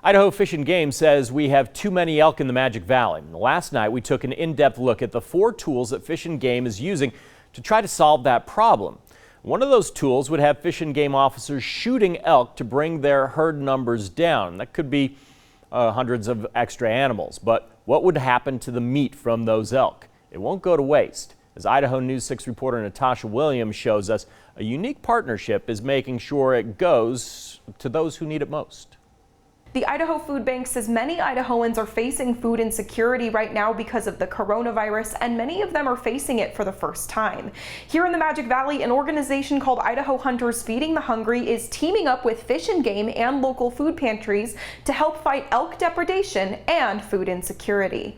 Idaho Fish and Game says we have too many elk in the Magic Valley. Last night we took an in-depth look at the 4 tools that Fish and Game is using to try to solve that problem. One of those tools would have Fish and Game officers shooting elk to bring their herd numbers down. That could be hundreds of extra animals. But what would happen to the meat from those elk? It won't go to waste. As Idaho News 6 reporter Natasha Williams shows us, a unique partnership is making sure it goes to those who need it most. The Idaho Food Bank says many Idahoans are facing food insecurity right now because of the coronavirus, and many of them are facing it for the first time. Here in the Magic Valley, an organization called Idaho Hunters Feeding the Hungry is teaming up with Fish and Game and local food pantries to help fight elk depredation and food insecurity.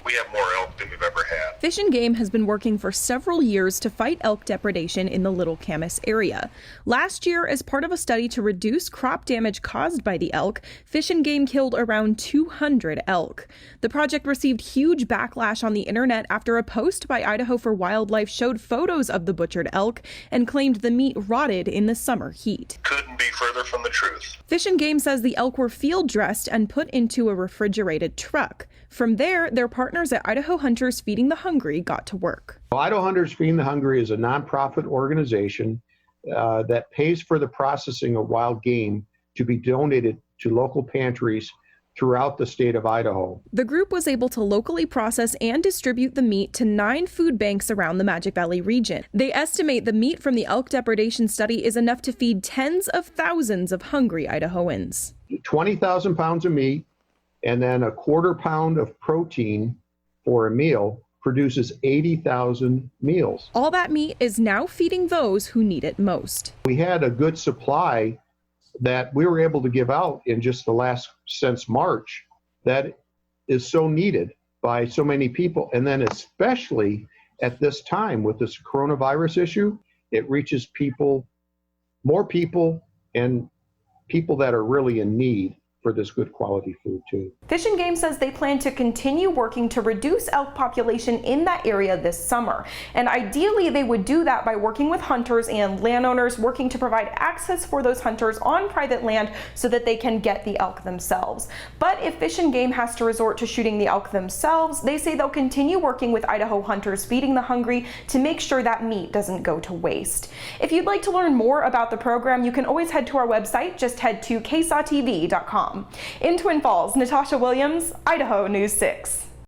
We have more elk than we've ever had. Fish and Game has been working for several years to fight elk depredation in the Little Camas area. Last year, as part of a study to reduce crop damage caused by the elk, Fish and Game killed around 200 elk. The project received huge backlash on the internet after a post by Idaho for Wildlife showed photos of the butchered elk and claimed the meat rotted in the summer heat. Couldn't be further from the truth. Fish and Game says the elk were field dressed and put into a refrigerated truck. From there, their partners at Idaho Hunters Feeding the Hungry got to work. Idaho Hunters Feeding the Hungry is a nonprofit organization that pays for the processing of wild game to be donated to local pantries throughout the state of Idaho. The group was able to locally process and distribute the meat to 9 food banks around the Magic Valley region. They estimate the meat from the elk depredation study is enough to feed tens of thousands of hungry Idahoans. 20,000 pounds of meat and then a quarter pound of protein for a meal produces 80,000 meals. All that meat is now feeding those who need it most. We had a good supply that we were able to give out in just the last, since March, that is so needed by so many people. And then especially at this time with this coronavirus issue, it reaches people, more people, and people that are really in need for this good quality food too. Fish and Game says they plan to continue working to reduce elk population in that area this summer. And ideally they would do that by working with hunters and landowners, working to provide access for those hunters on private land so that they can get the elk themselves. But if Fish and Game has to resort to shooting the elk themselves, they say they'll continue working with Idaho Hunters Feeding the Hungry to make sure that meat doesn't go to waste. If you'd like to learn more about the program, you can always head to our website. Just head to ksawtv.com. In Twin Falls, Natasha Williams, Idaho News 6.